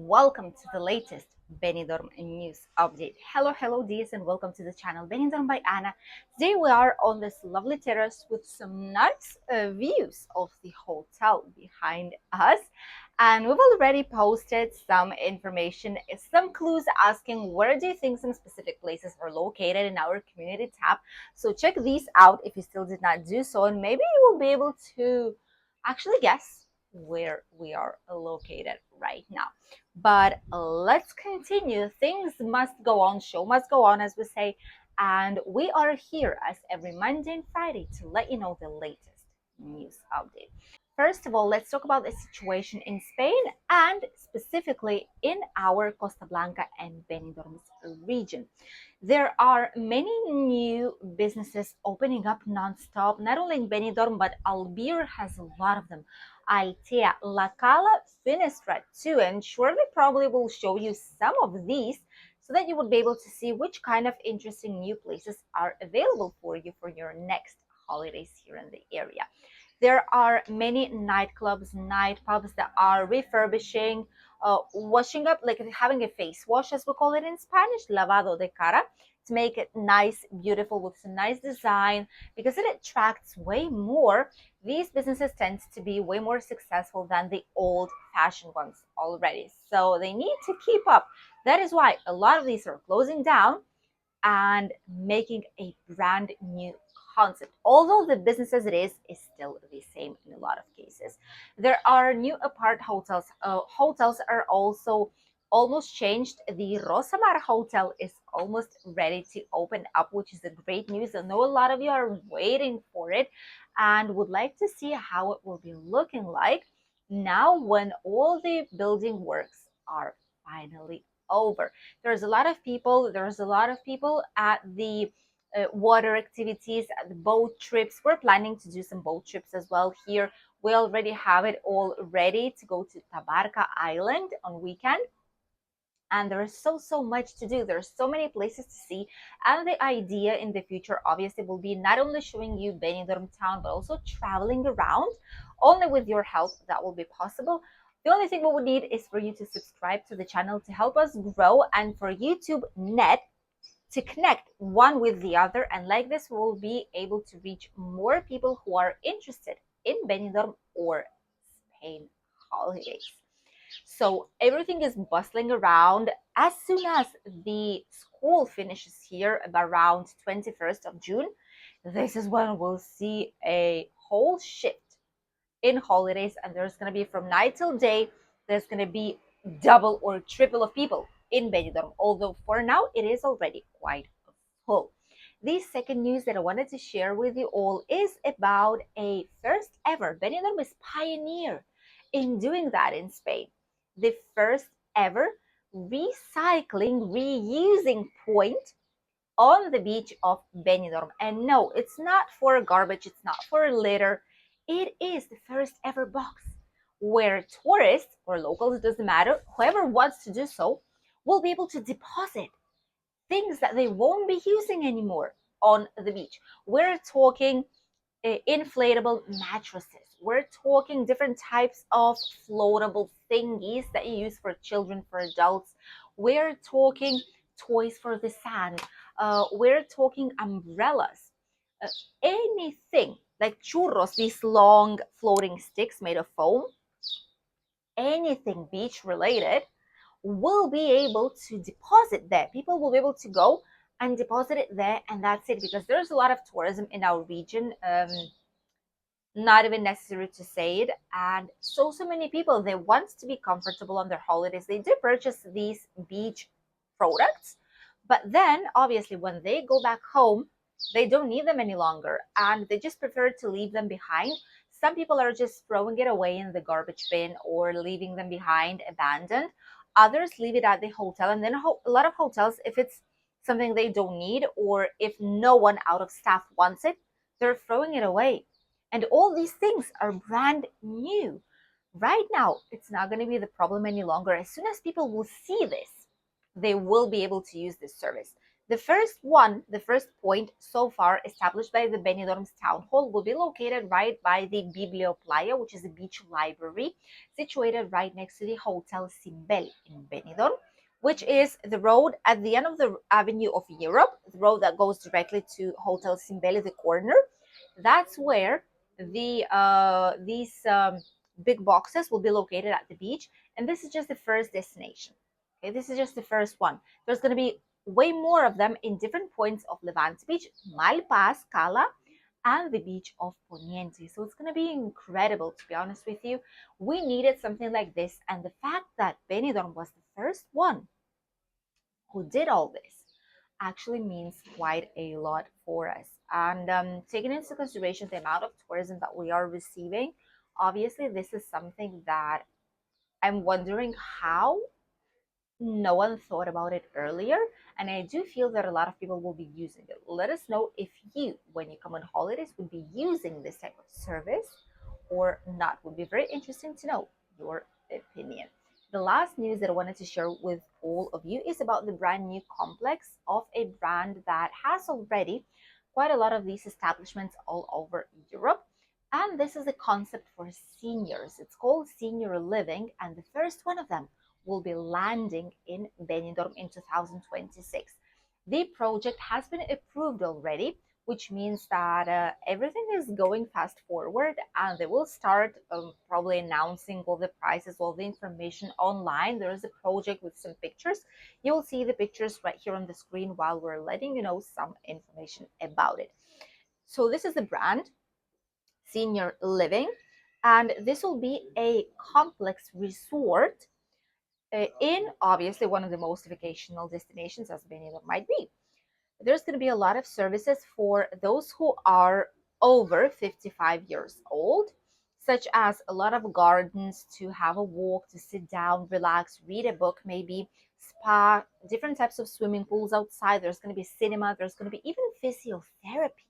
welcome to the latest Benidorm news update. Hello dears, and welcome to the channel Benidorm by Anna. Today we are on this lovely terrace with some nice views of the hotel behind us, and we've already posted some information, some clues asking where do you think some specific places are located in our community tab. So check these out if you still did not do so, and maybe you will be able to actually guess where we are located right now. But let's continue. Things must go on, show must go on, as we say. And we are here as every Monday and Friday to let you know the latest news update. First of all, let's talk about the situation in Spain and specifically in our Costa Blanca and Benidorm region. There are many new businesses opening up non-stop, not only in Benidorm, but Albir has a lot of them. Altea, La Cala, Finestrat too, and surely probably will show you some of these so that you would be able to see which kind of interesting new places are available for you for your next holidays here in the area. There are many nightclubs, night pubs that are refurbishing, washing up, like having a face wash, as we call it in Spanish, lavado de cara, to make it nice, beautiful, with some nice design, because it attracts way more. These businesses tend to be way more successful than the old-fashioned ones already. So they need to keep up. That is why a lot of these are closing down and making a brand new concept. Although the business as it is still the same in a lot of cases. There are new apart hotels. Hotels are also almost changed. The Rosamar Hotel is almost ready to open up, which is a great news. I know a lot of you are waiting for it and would like to see how it will be looking like now when all the building works are finally over. There's a lot of people at the water activities, at the boat trips. We're planning to do some boat trips as well here. We already have it all ready to go to Tabarca Island on weekend, and there is so much to do. There's so many places to see, and the idea in the future obviously will be not only showing you Benidorm town but also traveling around. Only with your help that will be possible. The only thing we would need is for you to subscribe to the channel to help us grow, and for YouTube Net to connect one with the other, and like this we'll be able to reach more people who are interested in Benidorm or Spain holidays. So everything is bustling around. As soon as the school finishes here around 21st of June, this is when we'll see a whole shift in holidays, and there's going to be from night till day, there's going to be double or triple of people in Benidorm, although for now it is already quite full. The second news that I wanted to share with you all is about a first ever. Benidorm is pioneer in doing that in Spain. The first ever recycling, reusing point on the beach of Benidorm. And no, it's not for garbage, it's not for litter. It is the first ever box where tourists or locals, it doesn't matter, whoever wants to do so, will be able to deposit things that they won't be using anymore on the beach. We're talking inflatable mattresses. We're talking different types of floatable thingies that you use for children, for adults. We're talking toys for the sand. We're talking umbrellas. Anything like churros, these long floating sticks made of foam, anything beach related will be able to deposit there. People will be able to go and deposit it there, and that's it, because there's a lot of tourism in our region. Not even necessary to say it, and so many people, they want to be comfortable on their holidays. They do purchase these beach products, but then obviously when they go back home they don't need them any longer, and they just prefer to leave them behind. Some people are just throwing it away in the garbage bin or leaving them behind abandoned. Others leave it at the hotel, and then a lot of hotels, if it's something they don't need or if no one out of staff wants it, they're throwing it away. And all these things are brand new. Right now, it's not going to be the problem any longer. As soon as people will see this, they will be able to use this service. The first point so far established by the Benidorm's town hall will be located right by the Biblioplaya, which is a beach library situated right next to the Hotel Simbel in Benidorm, which is the road at the end of the Avenue of Europe, the road that goes directly to Hotel Simbel, the corner. That's where these big boxes will be located at the beach, and this is just the first destination. Okay, this is just the first one. There's going to be way more of them in different points of Levante Beach, Malpaz, Cala, and the beach of Poniente. So it's going to be incredible, to be honest with you. We needed something like this, and the fact that Benidorm was the first one who did all this actually means quite a lot for us. And taking into consideration the amount of tourism that we are receiving, obviously, this is something that I'm wondering how no one thought about it earlier, and I do feel that a lot of people will be using it. Let us know if you, when you come on holidays, would be using this type of service or not. Would be very interesting to know your opinion. The last news that I wanted to share with all of you is about the brand new complex of a brand that has already quite a lot of these establishments all over Europe. And this is a concept for seniors. It's called Senior Living, and the first one of them will be landing in Benidorm in 2026. The project has been approved already, which means that everything is going fast forward, and they will start probably announcing all the prices, all the information online. There is a project with some pictures. You will see the pictures right here on the screen while we're letting you know some information about it. So this is the brand, Senior Living, and this will be a complex resort in obviously one of the most vacational destinations as Benidorm might be. There's going to be a lot of services for those who are over 55 years old, such as a lot of gardens to have a walk, to sit down, relax, read a book, maybe spa, different types of swimming pools outside. There's going to be cinema, there's going to be even physiotherapy,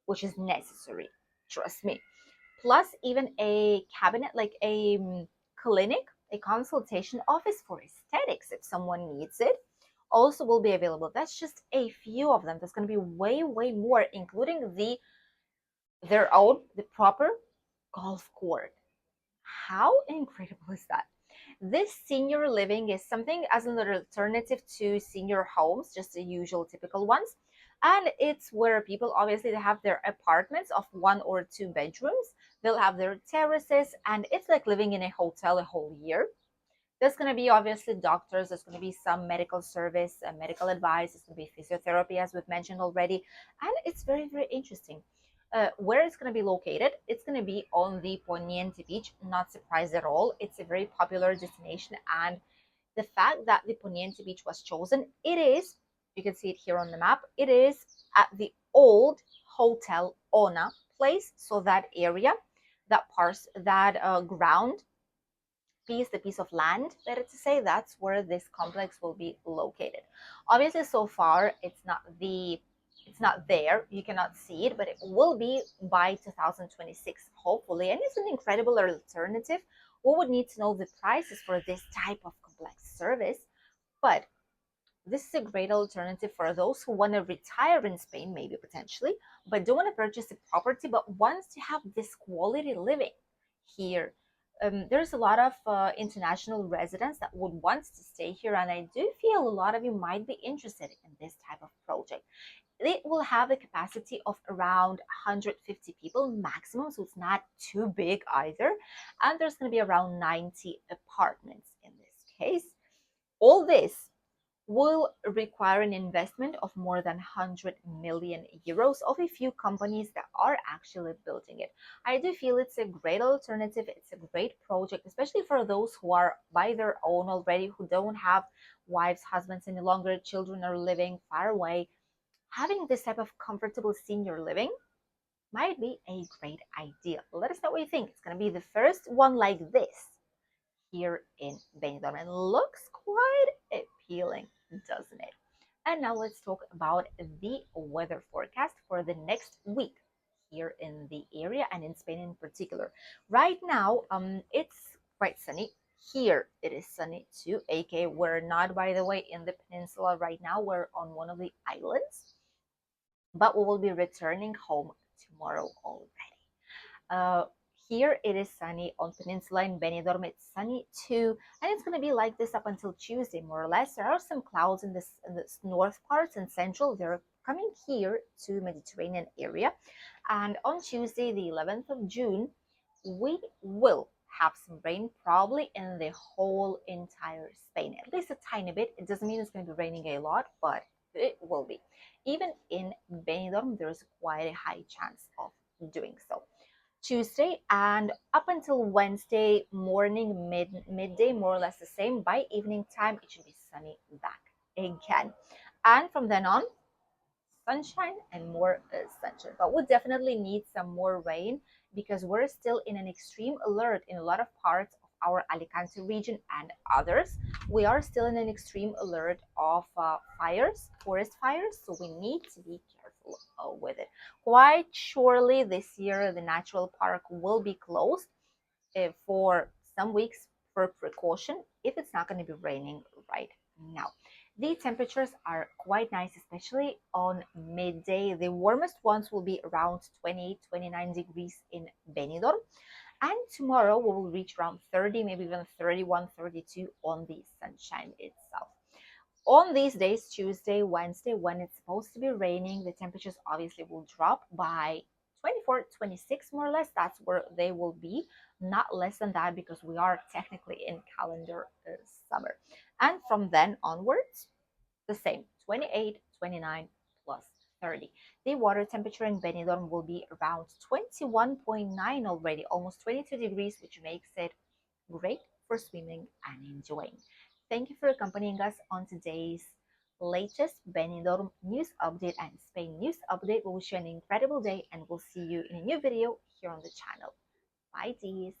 which is necessary, trust me, plus even a cabinet, like a clinic, a consultation office for aesthetics if someone needs it, also will be available. That's just a few of them. There's going to be way more, including the proper golf court. How incredible is that? This senior living is something as an alternative to senior homes, just the usual typical ones. And it's where people obviously they have their apartments of 1 or 2 bedrooms. They'll have their terraces, and it's like living in a hotel a whole year. There's going to be obviously doctors, there's going to be some medical service, medical advice, there's going to be physiotherapy, as we've mentioned already. And it's very interesting. Where it's going to be located, it's going to be on the Poniente beach. Not surprised at all. It's a very popular destination, and the fact that the Poniente beach was chosen, it is, you can see it here on the map, it is at the Old Hotel Ona place. So that area, that parts, that ground piece, the piece of land, better to say, that's where this complex will be located. Obviously, so far it's not there, you cannot see it, but it will be by 2026 hopefully, and it's an incredible alternative. We would need to know the prices for this type of complex service, but this is a great alternative for those who want to retire in Spain, maybe potentially, but don't want to purchase a property, but wants to have this quality living here. There's a lot of international residents that would want to stay here, and I do feel a lot of you might be interested in this type of project. It will have a capacity of around 150 people maximum, so it's not too big either. And there's going to be around 90 apartments in this case. All this will require an investment of more than 100 million euros of a few companies that are actually building it. I do feel it's a great alternative. It's a great project, especially for those who are by their own already, who don't have wives, husbands any longer, children are living far away. Having this type of comfortable senior living might be a great idea. Let us know what you think. It's going to be the first one like this here in Benidorm, and looks quite appealing, doesn't it? And now let's talk about the weather forecast for the next week here in the area and in Spain in particular. Right now, it's quite sunny. Here it is sunny too, aka we're not, by the way, in the peninsula right now. We're on one of the islands, but we will be returning home tomorrow already. Uh, Here it is sunny on Peninsula in Benidorm. It's sunny too, and it's going to be like this up until Tuesday, more or less. There are some clouds in this north parts and central. They're coming here to Mediterranean area, and on Tuesday, the 11th of June, we will have some rain, probably in the whole entire Spain, at least a tiny bit. It doesn't mean it's going to be raining a lot, but it will be. Even in Benidorm, there's quite a high chance of doing so. Tuesday and up until Wednesday morning, midday, more or less the same. By evening time, it should be sunny back again. And from then on, sunshine and more sunshine. But we definitely need some more rain because we're still in an extreme alert in a lot of parts of our Alicante region and others. We are still in an extreme alert of fires, forest fires, so we need to be careful with it. Quite surely this year, the natural park will be closed for some weeks for precaution if it's not going to be raining right now. The temperatures are quite nice, especially on midday. The warmest ones will be around 28, 29 degrees in Benidorm. And tomorrow we will reach around 30, maybe even 31, 32 on the sunshine itself. On these days, Tuesday, Wednesday, when it's supposed to be raining, the temperatures obviously will drop by 24, 26 more or less. That's where they will be, not less than that, because we are technically in calendar summer. And from then onwards, the same 28, 29 plus 30. The water temperature in Benidorm will be around 21.9 already, almost 22 degrees, which makes it great for swimming and enjoying. Thank you for accompanying us on today's latest Benidorm news update and Spain news update. We wish you an incredible day and we'll see you in a new video here on the channel. Bye, dears.